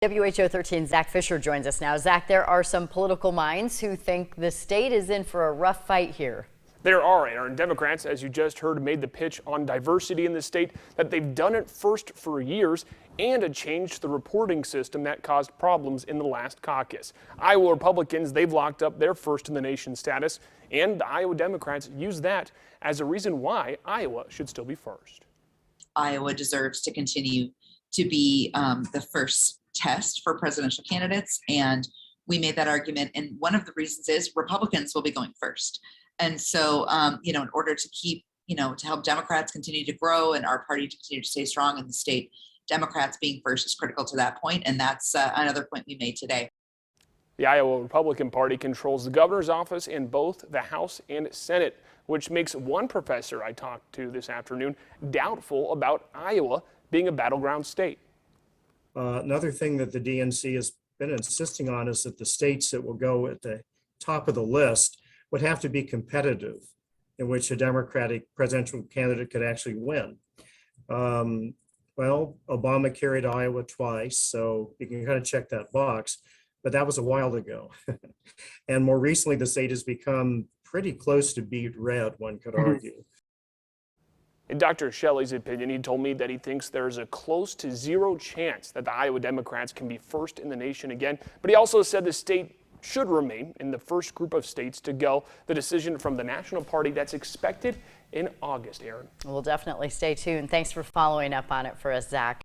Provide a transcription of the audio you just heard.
WHO 13 Zach Fisher joins us now. Zach, there are some political minds who think the state is in for a rough fight here. There are, and Democrats, as you just heard, made the pitch on diversity in the state, that they've done it first for years and had changed the reporting system that caused problems in the last caucus. Iowa Republicans, they've locked up their first in the nation status, and the Iowa Democrats use that as a reason why Iowa should still be first. Iowa deserves to continue to be the first test for presidential candidates, and we made that argument, and one of the reasons is Republicans will be going first. And so in order to keep, to help Democrats continue to grow and our party to continue to stay strong in the state, Democrats being first is critical to that point, and that's another point we made today. The Iowa Republican Party controls the governor's office in both the House and Senate, which makes one professor I talked to this afternoon doubtful about Iowa being a battleground state. Another thing that the DNC has been insisting on is that the states that will go at the top of the list would have to be competitive, in which a Democratic presidential candidate could actually win. Well, Obama carried Iowa twice, so you can kind of check that box, but that was a while ago. And more recently, the state has become pretty close to beat red, one could argue. In Dr. Shelley's opinion, he told me that he thinks there's a close to zero chance that the Iowa Democrats can be first in the nation again, but he also said the state should remain in the first group of states to go. The decision from the National Party that's expected in August, Aaron. We'll definitely stay tuned. Thanks for following up on it for us, Zach.